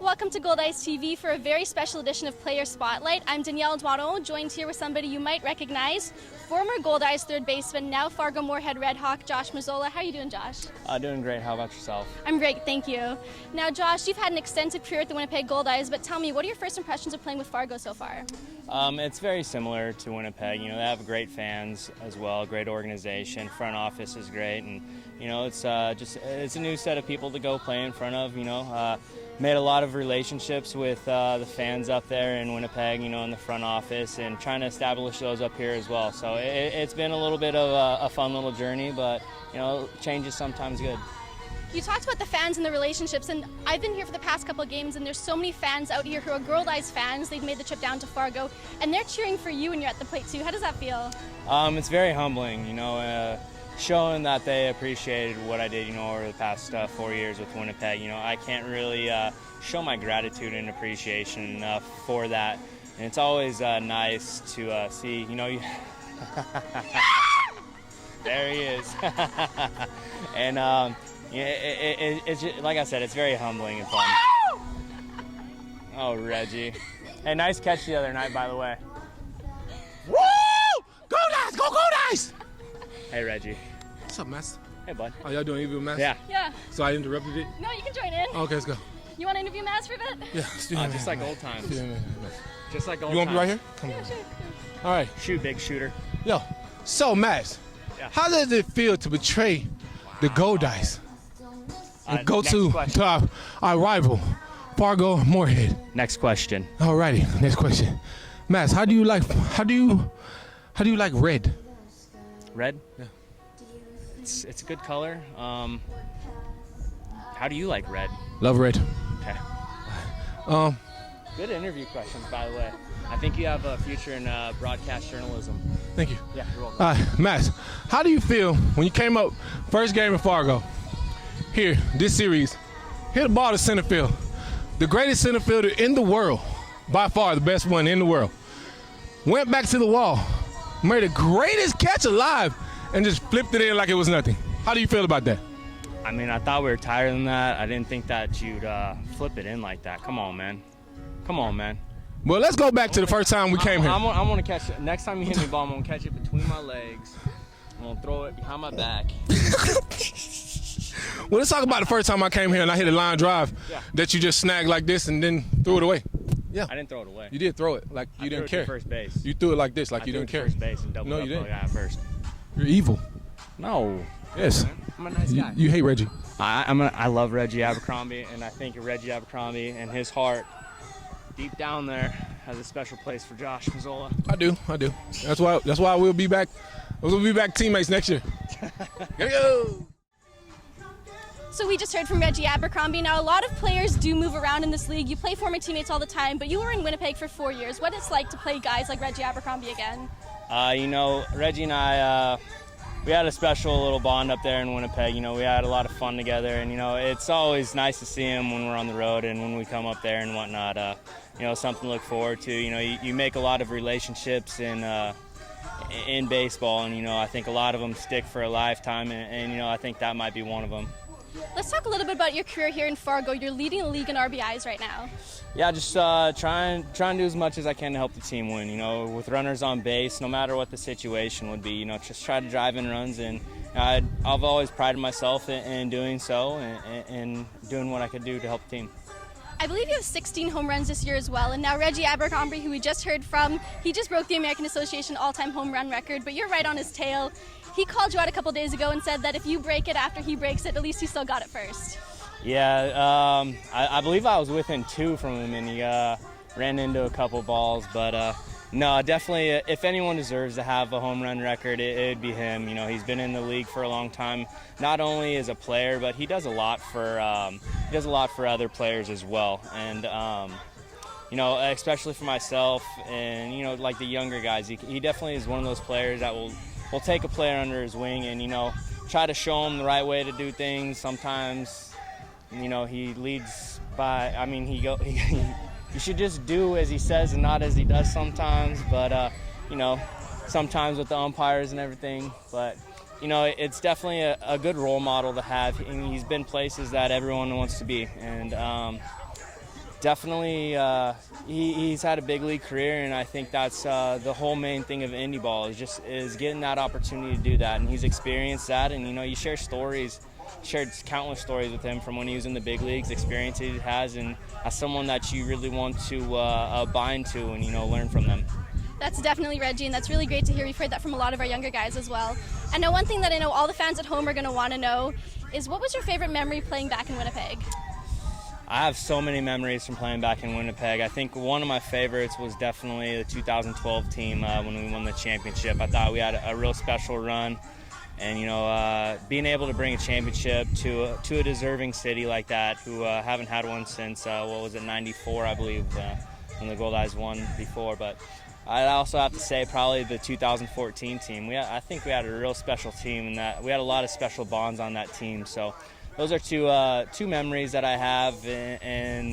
welcome to Goldeyes TV for a very special edition of Player Spotlight. I'm Danielle Duaron, joined here with somebody you might recognize, former Goldeyes third baseman, now Fargo-Moorhead RedHawk, Josh Mazzola. How are you doing, Josh? Doing great. How about yourself? I'm great, thank you. Now, Josh, you've had an extensive career at the Winnipeg Goldeyes, but tell me, what are your first impressions of playing with Fargo so far? It's very similar to Winnipeg. You know, they have great fans as well, great organization. Front office is great, and you know, it's a new set of people to go play in front of. You know, made a lot of relationships with the fans up there in Winnipeg. You know, in the front office, and trying to establish those up here as well. So it's been a little bit of a fun little journey, but you know, change is sometimes good. You talked about the fans and the relationships, and I've been here for the past couple of games, and there's so many fans out here who are Goldeyes fans. They've made the trip down to Fargo, and they're cheering for you when you're at the plate too. How does that feel? It's very humbling, you know, showing that they appreciated what I did, you know, over the past 4 years with Winnipeg. You know, I can't really show my gratitude and appreciation enough for that, and it's always nice to see, you know, there he is, and yeah, it's just, like I said, it's very humbling and fun. Oh, Reggie. Hey, nice catch the other night, by the way. Woo! Goldeyes! Go Goldeyes! Hey, Reggie. What's up, Master? Hey, bud. Oh, y'all doing interview, Master? Yeah. Yeah. So I interrupted it? No, you can join in. Okay, let's go. You want to interview Maz for a bit? Yeah, let's do it. Just like old times. Yeah. Just like old times. You want to be right here? Come on. Sure. All right. Shoot, big shooter. Yo, so Max, Yeah. how does it feel to betray the Goldeyes and go to our rival, Fargo-Moorhead? Next question. Alrighty, next question. Max, how do you like red? Red? Yeah. It's a good color. How do you like red? Love red. Okay. Good interview questions, by the way. I think you have a future in broadcast journalism. Thank you. Yeah, you're welcome. All right, Max, how do you feel when you came up first game in Fargo? Here, this series, hit the ball to center field. The greatest center fielder in the world, by far the best one in the world. Went back to the wall, made the greatest catch alive, and just flipped it in like it was nothing. How do you feel about that? I mean, I thought we were tighter than that. I didn't think that you'd flip it in like that. Come on, man. Come on, man. Well, let's go back to the first time we came here. I'm going to catch it. Next time you hit me, ball, I'm going to catch it between my legs. I'm going to throw it behind my back. Well, let's talk about the first time I came here and I hit a line drive that you just snagged like this and then threw it away. Yeah. I didn't throw it away. You did throw it like you didn't care. First base. You threw it like this, like you didn't care. First base and doubled No, up you didn't. the guy at first. You're evil. No. Yes. I'm a nice guy. You hate Reggie. I love Reggie Abercrombie, and I think Reggie Abercrombie and his heart deep down there has a special place for Josh Mazzola. I do. That's why we'll be back. We'll be back teammates next year. Go. So we just heard from Reggie Abercrombie. Now, a lot of players do move around in this league. You play former teammates all the time, but you were in Winnipeg for 4 years. What it's like to play guys like Reggie Abercrombie again? You know, Reggie and I, we had a special little bond up there in Winnipeg. You know, we had a lot of fun together, and, you know, it's always nice to see him when we're on the road and when we come up there and whatnot. You know, something to look forward to. You know, you make a lot of relationships in baseball, and, you know, I think a lot of them stick for a lifetime, and you know, I think that might be one of them. Let's talk a little bit about your career here in Fargo. You're leading the league in RBIs right now. Yeah, just trying to do as much as I can to help the team win. You know, with runners on base, no matter what the situation would be. You know, just try to drive in runs, and I've always prided myself in doing so and doing what I could do to help the team. I believe you have 16 home runs this year as well, and now Reggie Abercrombie, who we just heard from, he just broke the American Association all-time home run record, but you're right on his tail. He called you out a couple days ago and said that if you break it after he breaks it, at least he still got it first. Yeah, I believe I was within 2 from him, and he ran into a couple balls, but no, definitely, if anyone deserves to have a home run record, it'd be him. You know, he's been in the league for a long time, not only as a player, but he does a lot for other players as well. And you know, especially for myself and, you know, like the younger guys, he definitely is one of those players that will take a player under his wing and, you know, try to show him the right way to do things. Sometimes, you know, he leads by, I mean, you should just do as he says and not as he does sometimes, but, you know, sometimes with the umpires and everything. But, you know, it's definitely a good role model to have. And he's been places that everyone wants to be. And Definitely, he's had a big league career, and I think that's the whole main thing of indie ball is getting that opportunity to do that, and he's experienced that. And you share stories, shared countless stories with him from when he was in the big leagues, experience he has, and as someone that you really want to bind to and learn from them. That's definitely Reggie, and that's really great to hear. We've heard that from a lot of our younger guys as well. And now one thing that I know all the fans at home are going to want to know is, what was your favorite memory playing back in Winnipeg? I have so many memories from playing back in Winnipeg. I think one of my favorites was definitely the 2012 team when we won the championship. I thought we had a real special run, and being able to bring a championship to a deserving city like that, who haven't had one since '94, I believe, when the Goldeyes won before. But I also have to say probably the 2014 team. I think we had a real special team, and that we had a lot of special bonds on that team. So those are two memories that I have, and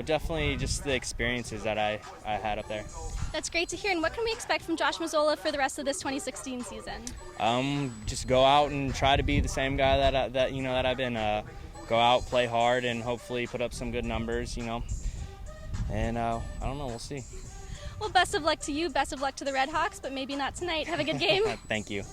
definitely just the experiences that I had up there. That's great to hear. And what can we expect from Josh Mazzola for the rest of this 2016 season? Just go out and try to be the same guy that I've been. Go out, play hard, and hopefully put up some good numbers. And I don't know. We'll see. Well, best of luck to you. Best of luck to the RedHawks, but maybe not tonight. Have a good game. Thank you.